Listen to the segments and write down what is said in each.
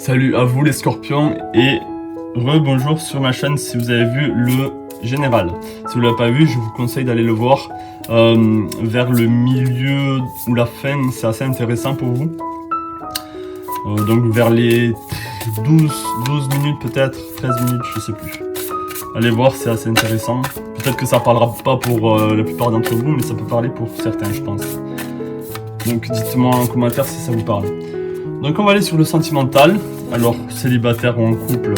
Salut à vous les scorpions et rebonjour sur ma chaîne si vous avez vu le général. Si vous ne l'avez pas vu, je vous conseille d'aller le voir vers le milieu ou la fin, c'est assez intéressant pour vous. Donc vers les 12 minutes peut-être, 13 minutes, je sais plus. Allez voir, c'est assez intéressant. Peut-être que ça parlera pas pour la plupart d'entre vous, mais ça peut parler pour certains, je pense. Donc dites-moi en commentaire si ça vous parle. Donc on va aller sur le sentimental. Alors célibataire ou en couple,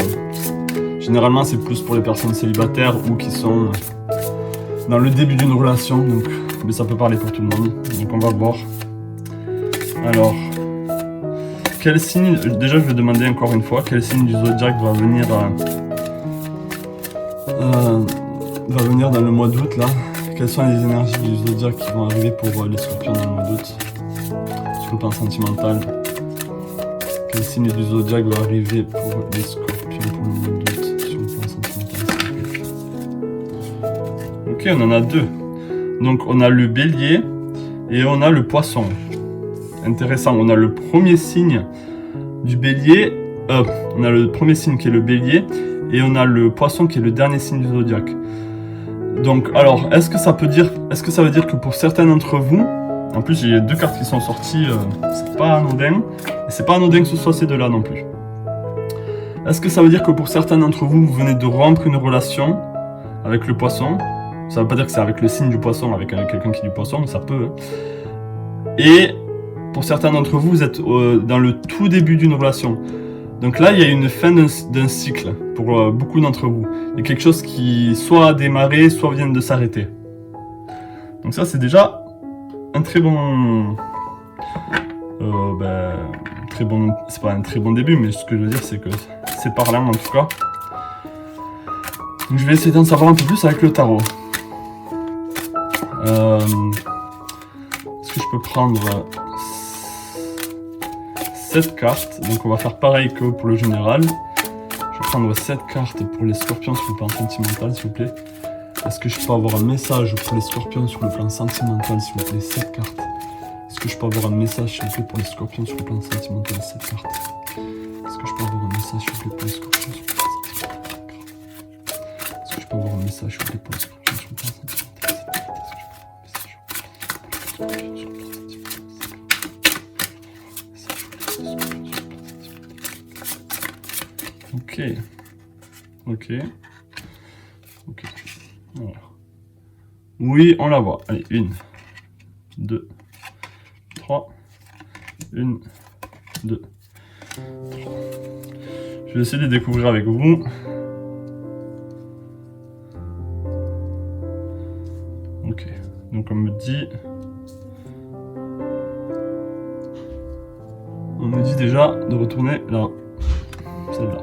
généralement c'est plus pour les personnes célibataires ou qui sont dans le début d'une relation, donc, mais ça peut parler pour tout le monde. Donc on va voir. Alors, quel signe, déjà je vais demander encore une fois, quel signe du zodiaque va venir dans le mois d'août là. Quelles sont les énergies du zodiaque qui vont arriver pour les scorpions dans le mois d'août sur le plan sentimental? Quel signe du zodiaque va arriver pour les scorpions pour le mois d'août sur le plan sentimental? Ok, on en a deux. Donc on a le bélier et on a le poisson. Intéressant, on a le premier signe du bélier. On a le premier signe qui est le bélier et on a le poisson qui est le dernier signe du zodiaque. Donc alors, est-ce que ça veut dire que pour certains d'entre vous, en plus il y a deux cartes qui sont sorties, c'est pas anodin, et c'est pas anodin que ce soit ces deux-là non plus. Est-ce que ça veut dire que pour certains d'entre vous, vous venez de rompre une relation avec le poisson? Ça veut pas dire que c'est avec le signe du poisson, avec quelqu'un qui est du poisson, ça peut. Hein. Et pour certains d'entre vous, vous êtes dans le tout début d'une relation. Donc là, il y a une fin d'un cycle pour beaucoup d'entre vous. Il y a quelque chose qui soit a démarré, soit vient de s'arrêter. Donc ça, c'est déjà un très bon... c'est pas un très bon début, mais ce que je veux dire, c'est que c'est parlant en tout cas. Donc je vais essayer d'en savoir un peu plus avec le tarot. Est-ce que je peux prendre 7 cartes? Donc on va faire pareil que pour le général. Je vais prendre 7 cartes pour les scorpions sur le plan sentimental, s'il vous plaît. Est-ce que je peux avoir un message pour les scorpions sur le plan sentimental, s'il vous plaît? 7 cartes. Est-ce que je peux avoir un message, s'il vous plaît, pour les scorpions sur le plan sentimental? 7 cartes. Est-ce que je peux avoir un message, s'il vous plaît, pour les scorpions sur le plan sentimental? Est-ce que je peux avoir un message, s'il vous plaît, pour les scorpions sur le plan sentimental? Ok. Voilà. Oui, on la voit. Allez, 1, 2, 3. 1, 2, 3. Je vais essayer de découvrir avec vous. Ok. Donc on me dit déjà de retourner là. Celle-là.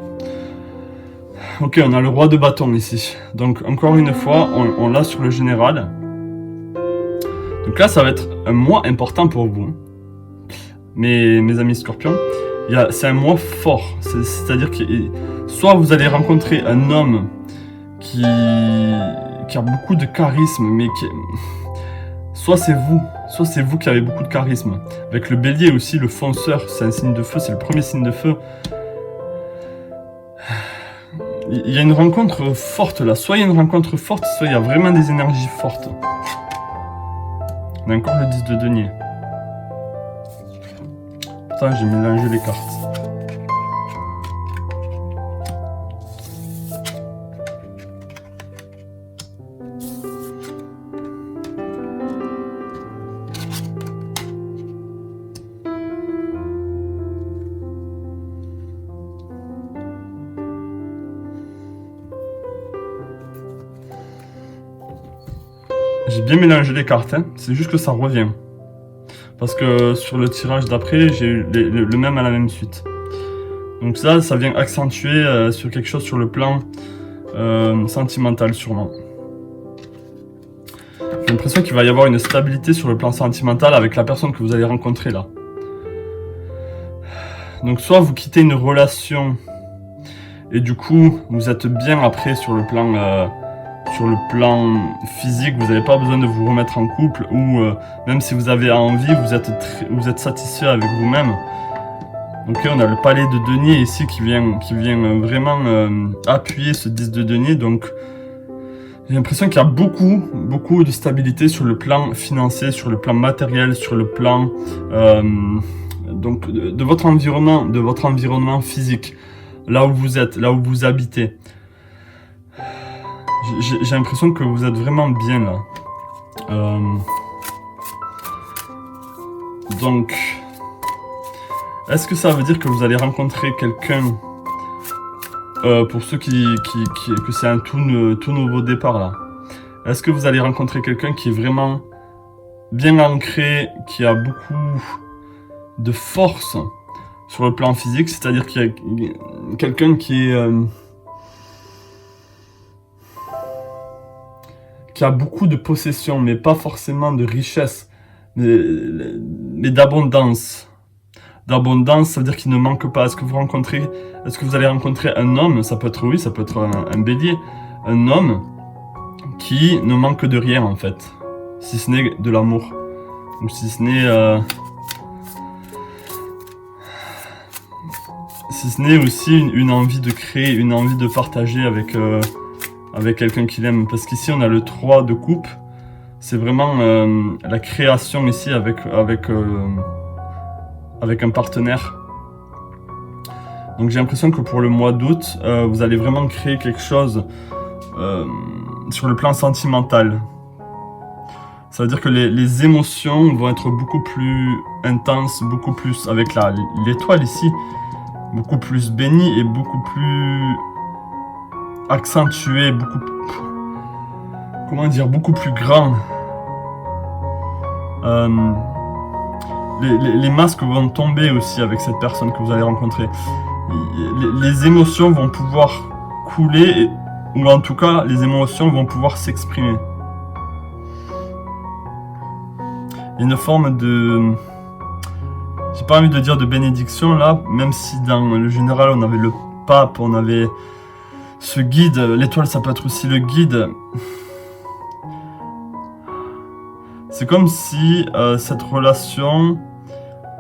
Ok, on a le roi de bâton ici. Donc encore une fois, on l'a sur le général. Donc là, ça va être un mois important pour vous. Mes amis scorpions, c'est un mois fort. C'est-à-dire que soit vous allez rencontrer un homme qui a beaucoup de charisme, mais soit c'est vous qui avez beaucoup de charisme. Avec le bélier aussi, le fonceur, c'est un signe de feu, c'est le premier signe de feu. Il y a une rencontre forte là, soit il y a une rencontre forte, soit il y a vraiment des énergies fortes. On a encore le 10 de denier. Putain, j'ai mélangé les cartes. J'ai bien mélangé les cartes, hein. C'est juste que ça revient. Parce que sur le tirage d'après, j'ai eu le même à la même suite. Donc ça vient accentuer sur quelque chose sur le plan sentimental sûrement. J'ai l'impression qu'il va y avoir une stabilité sur le plan sentimental avec la personne que vous allez rencontrer là. Donc soit vous quittez une relation et du coup vous êtes bien après sur le plan physique, vous n'avez pas besoin de vous remettre en couple, ou même si vous avez envie, vous êtes satisfait avec vous-même. Donc on a le palais de denier ici qui vient vraiment appuyer ce 10 de denier. Donc j'ai l'impression qu'il y a beaucoup de stabilité sur le plan financier, sur le plan matériel, sur le plan donc de votre environnement physique, là où vous êtes, là où vous habitez. J'ai l'impression que vous êtes vraiment bien là. Donc, est-ce que ça veut dire que vous allez rencontrer quelqu'un, pour ceux que c'est un tout nouveau départ là, est-ce que vous allez rencontrer quelqu'un qui est vraiment bien ancré, qui a beaucoup de force sur le plan physique, c'est-à-dire qu'il y a quelqu'un qui a beaucoup de possessions, mais pas forcément de richesse, mais d'abondance. D'abondance, ça veut dire qu'il ne manque pas. Est-ce que vous allez rencontrer un homme, ça peut être oui, ça peut être un bélier, un homme qui ne manque de rien en fait, si ce n'est de l'amour, ou si ce n'est aussi une envie de créer, une envie de partager avec quelqu'un qu'il aime. Parce qu'ici on a le 3 de coupe, c'est vraiment la création ici avec un partenaire. Donc j'ai l'impression que pour le mois d'août, vous allez vraiment créer quelque chose sur le plan sentimental. Ça veut dire que les émotions vont être beaucoup plus intenses, beaucoup plus, avec l'étoile ici, beaucoup plus bénie et beaucoup plus accentuée, beaucoup plus grand. Les masques vont tomber aussi avec cette personne que vous allez rencontrer. Les émotions vont pouvoir couler, ou en tout cas, les émotions vont pouvoir s'exprimer. Une forme de... J'ai pas envie de dire de bénédiction là, même si dans le général on avait le pape, on avait ce guide, l'étoile ça peut être aussi le guide. C'est comme si cette relation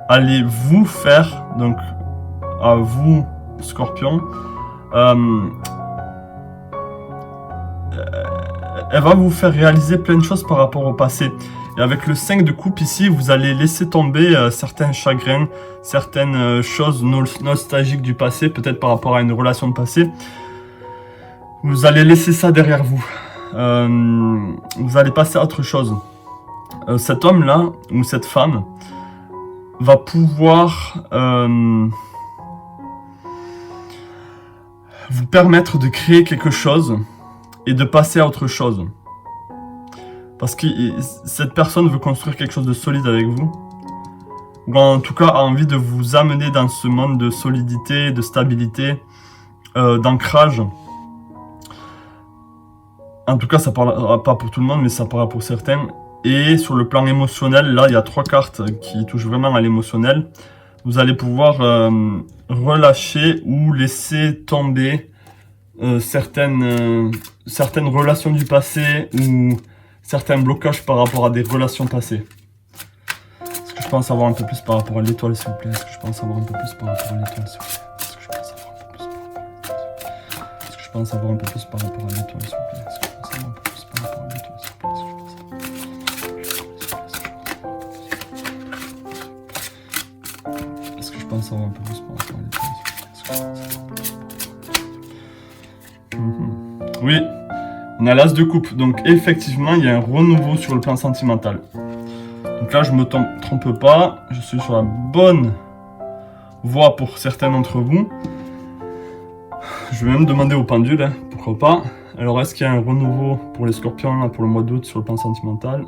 allait vous faire, donc à vous Scorpion, elle va vous faire réaliser plein de choses par rapport au passé. Et avec le 5 de coupe ici, vous allez laisser tomber certains chagrins, certaines choses nostalgiques du passé, peut-être par rapport à une relation de passé. Vous allez laisser ça derrière vous. Vous allez passer à autre chose. Cet homme-là, ou cette femme, va pouvoir vous permettre de créer quelque chose et de passer à autre chose. Parce que cette personne veut construire quelque chose de solide avec vous. Ou en tout cas a envie de vous amener dans ce monde de solidité, de stabilité, d'ancrage. En tout cas, ça ne parlera pas pour tout le monde, mais ça parlera pour certains. Et sur le plan émotionnel, là, il y a 3 cartes qui touchent vraiment à l'émotionnel. Vous allez pouvoir relâcher ou laisser tomber certaines relations du passé ou certains blocages par rapport à des relations passées. Est-ce que je peux en savoir un peu plus par rapport à l'étoile, s'il vous plaît? Est-ce que je peux en savoir un peu plus par rapport à l'étoile, s'il vous plaît? Est-ce que je peux en savoir un peu plus par rapport à l'étoile, s'il vous plaît? Est-ce que je peux en savoir un peu plus par rapport à l'étoile, s'il vous plaît? Est-ce que je peux en savoir un peu plus par rapport à l'étoile, s'il vous plaît? Est-ce que je peux en savoir un peu plus par rapport à l'étoile, s'il vous plaît? Est-ce que je peux en savoir un peu plus par rapport à l'étoile? Oui. On a l'as de coupe, donc effectivement il y a un renouveau sur le plan sentimental. Donc là je me trompe pas, je suis sur la bonne voie pour certains d'entre vous. Je vais même demander au pendule, hein, pourquoi pas. Alors est-ce qu'il y a un renouveau pour les scorpions là, pour le mois d'août sur le plan sentimental?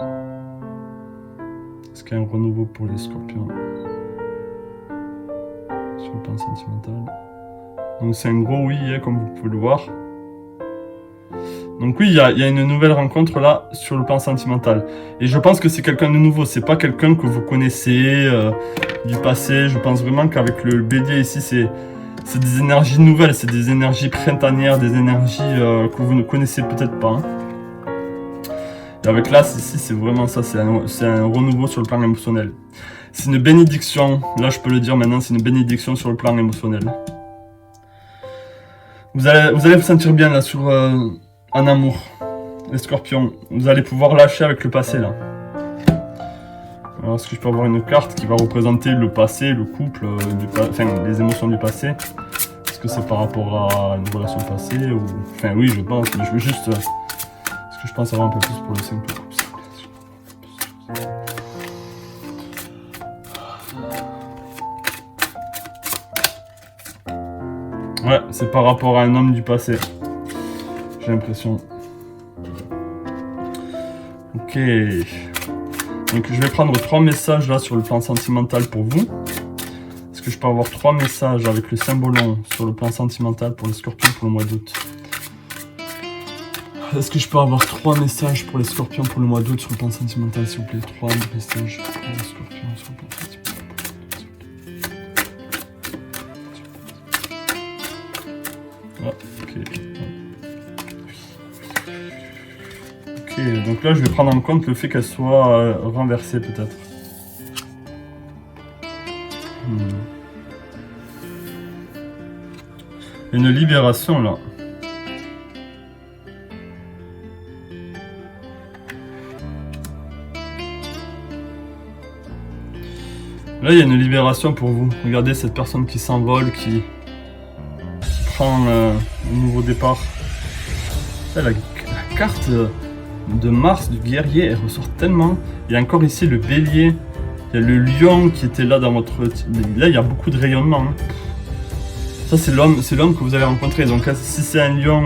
Est-ce qu'il y a un renouveau pour les scorpions sur le plan sentimental? Donc c'est un gros oui, hein, comme vous pouvez le voir. Donc oui, il y a une nouvelle rencontre là sur le plan sentimental. Et je pense que c'est quelqu'un de nouveau, c'est pas quelqu'un que vous connaissez du passé. Je pense vraiment qu'avec le bélier ici, c'est des énergies nouvelles, c'est des énergies printanières, des énergies que vous ne connaissez peut-être pas. Hein. Et avec l'As ici, c'est vraiment ça, c'est un renouveau sur le plan émotionnel. C'est une bénédiction, là je peux le dire maintenant, c'est une bénédiction sur le plan émotionnel. Vous allez vous sentir bien là en amour, les scorpions. Vous allez pouvoir lâcher avec le passé là. Alors est-ce que je peux avoir une carte qui va représenter le passé, le couple, enfin les émotions du passé? Est-ce que c'est par rapport à une relation passée ou... Enfin oui je pense, mais je veux juste... Est-ce que je pense avoir un peu plus pour le 5 de coupe? Ouais, c'est par rapport à un homme du passé. J'ai l'impression. Ok. Donc je vais prendre 3 messages là sur le plan sentimental pour vous. Est-ce que je peux avoir 3 messages avec le symbolon sur le plan sentimental pour les scorpions pour le mois d'août? Est-ce que je peux avoir 3 messages pour les scorpions pour le mois d'août sur le plan sentimental, s'il vous plaît? 3 messages pour les scorpions sur le plan sentimental. Ok, donc là je vais prendre en compte le fait qu'elle soit renversée peut-être. Une libération là. Là il y a une libération pour vous. Regardez cette personne qui s'envole, qui prend un nouveau départ. La carte de Mars, du guerrier, elle ressort tellement. Il y a encore ici le bélier. Il y a le lion qui était là dans votre... Là il y a beaucoup de rayonnement. Hein. Ça c'est l'homme que vous avez rencontré. Donc si c'est un lion,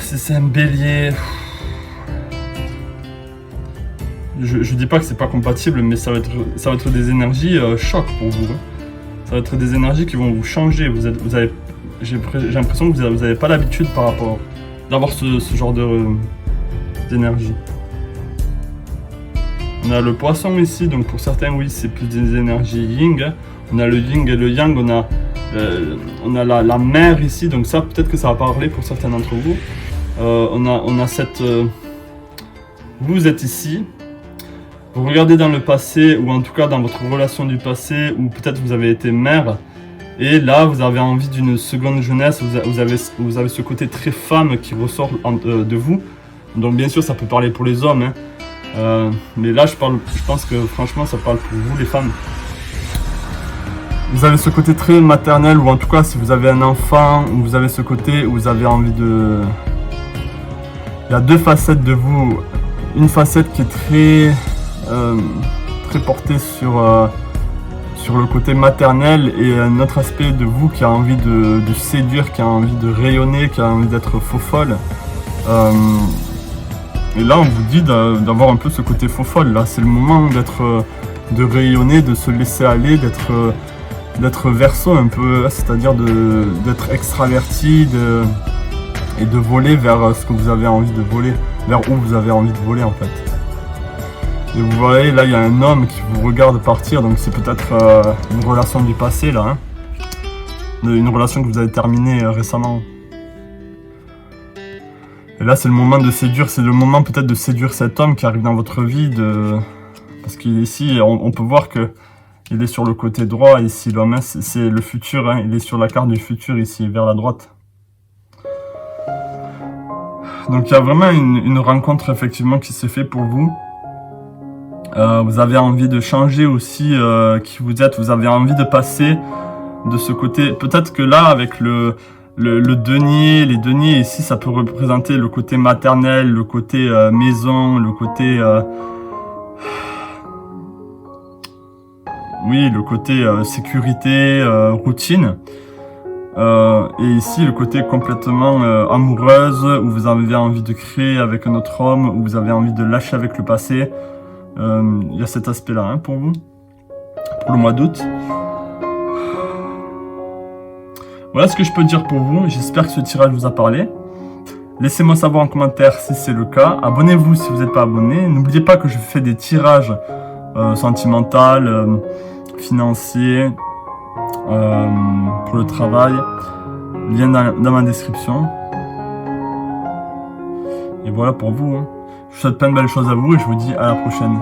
si c'est un bélier... Je dis pas que c'est pas compatible, mais ça va être des énergies choc pour vous. Hein. Ça va être des énergies qui vont vous changer. J'ai l'impression que vous n'avez pas l'habitude par rapport d'avoir ce genre d'énergie. On a le poisson ici, donc pour certains oui c'est plus des énergies yin. On a le yin et le yang, on a la mer ici, donc ça peut-être que ça va parler pour certains d'entre vous. On a cette... vous êtes ici. Vous regardez dans le passé, ou en tout cas dans votre relation du passé, ou peut-être vous avez été mère, et là vous avez envie d'une seconde jeunesse, vous avez ce côté très femme qui ressort de vous. Donc bien sûr ça peut parler pour les hommes, hein. Mais là je pense que franchement ça parle pour vous les femmes. Vous avez ce côté très maternel, ou en tout cas si vous avez un enfant, ou vous avez ce côté où vous avez envie de... Il y a 2 facettes de vous. Une facette qui est très porté sur le côté maternel, et un autre aspect de vous qui a envie de séduire, qui a envie de rayonner, qui a envie d'être faux folle. Et là on vous dit d'avoir un peu ce côté faux folle. Là c'est le moment de rayonner, de se laisser aller, d'être verso un peu, c'est-à-dire d'être extraverti et de voler vers ce que vous avez envie de voler, vers où vous avez envie de voler en fait. Et vous voyez, là il y a un homme qui vous regarde partir, donc c'est peut-être une relation du passé là, hein. Une relation que vous avez terminée récemment. Et là c'est le moment de séduire, c'est le moment peut-être de séduire cet homme qui arrive dans votre vie, parce qu'il est ici, on peut voir que il est sur le côté droit ici, l'homme, hein. C'est le futur, hein. Il est sur la carte du futur ici, vers la droite. Donc il y a vraiment une rencontre effectivement qui s'est faite pour vous. Vous avez envie de changer aussi qui vous êtes, vous avez envie de passer de ce côté, peut-être que là avec le denier, les deniers ici ça peut représenter le côté maternel, le côté maison, le côté oui, le côté sécurité, routine, et ici le côté complètement amoureuse, où vous avez envie de créer avec un autre homme, où vous avez envie de lâcher avec le passé. Il y a cet aspect là, hein, pour vous, pour le mois d'août. Voilà ce que je peux dire pour vous. J'espère que ce tirage vous a parlé. Laissez-moi savoir en commentaire si c'est le cas. Abonnez-vous si vous n'êtes pas abonné. N'oubliez pas que je fais des tirages sentimentaux, financiers, pour le travail. Lien dans ma description. Et voilà pour vous. Hein. Je vous souhaite plein de belles choses à vous et je vous dis à la prochaine.